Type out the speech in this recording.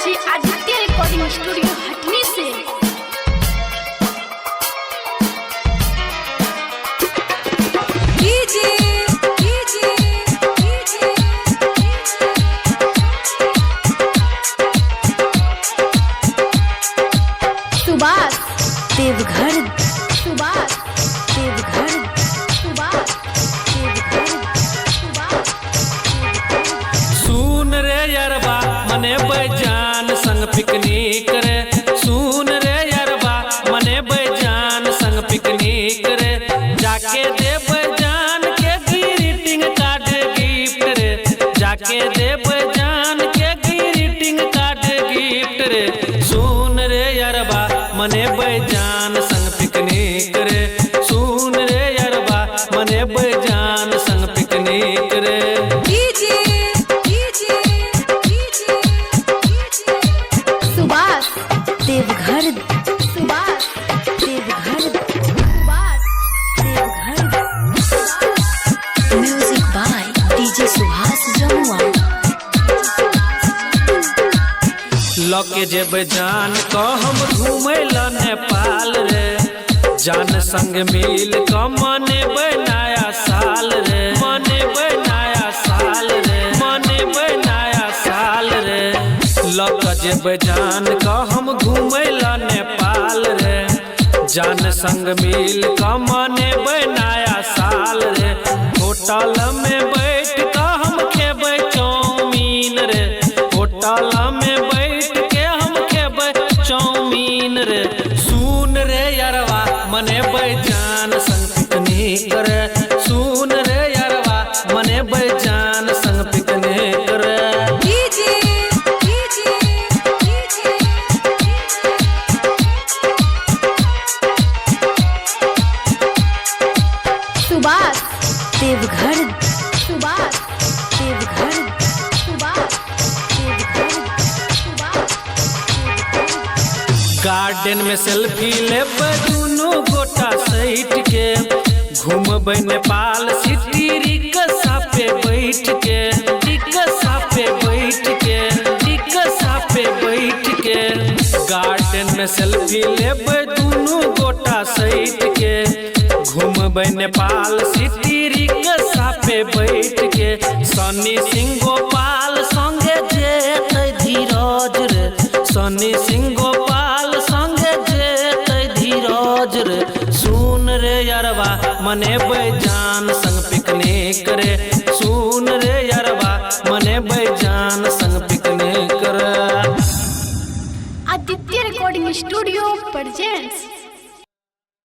छी Aditya recording studio हटनी से। सुभाष देवघर, सुभाष देवघर, सुभाष देवघर, सुभाष। सुन रे यरबा मने बैजान संग पिकनिक रे, सुन रे यरबा मने बैजान संग पिकनिक रे, जाके दे बैजान के ग्रीटिंग कार्ड गिफ्ट रे, जाके दे बैजान के ग्रीटिंग कार्ड गिफ्ट रे। सुन रे यरबा मने बैजान संग पिकनिक रे, सुन रे यरबा मने बैजान संग पिकनिक रे। Subhash Deoghar, Subhash Deoghar, Subhash Deoghar. Music by DJ Subhash Jamua. लके जेब जान को हम घूमेला नेपाल रे, जान संग मिल क मनेबै नया साल रे, मनेबै नया साल रे, मनेबै नया साल रे। लके जेब जान को हम घूमेला नेपाल रे, जान संग मिल क मनेबै नया साल रे। होटल में बैठ क हम खेबै चाउमीन रे, होटल में बैठ के हम खेबै चाउमीन रे। सुन रे यरवा मने बैजान संग पिकनिक रे, सुन रे यरवा मने बैजान संग पिकनिक रे। सुभाष देवघर, सुभाष देवघर, सुभाष देवघर, सुभाष देवघर। गार्डन में सेल्फी लेबै दुनू गोटा सैठ के, घूमबै नेपाल सिटी रिक्शा पे बैठ के, रिक्शा पे बैठ के, रिक्शा पे बैठ के। गार्डन में सेल्फी लेबै दुनू गोटा सैठ के, घूमबै नेपाल सिटी रिक्शा पे बैठ के। सनी सिंह गोपाल संगे जेतै धीरज रे, सनी सिंह गोपाल संगे जेतै धीरज रे। सुन रे यरवा मने बैजान संग पिकनिक रे, सुन रे यरवा मने बैजान संग पिकनिक रे। Aditya recording studio presents.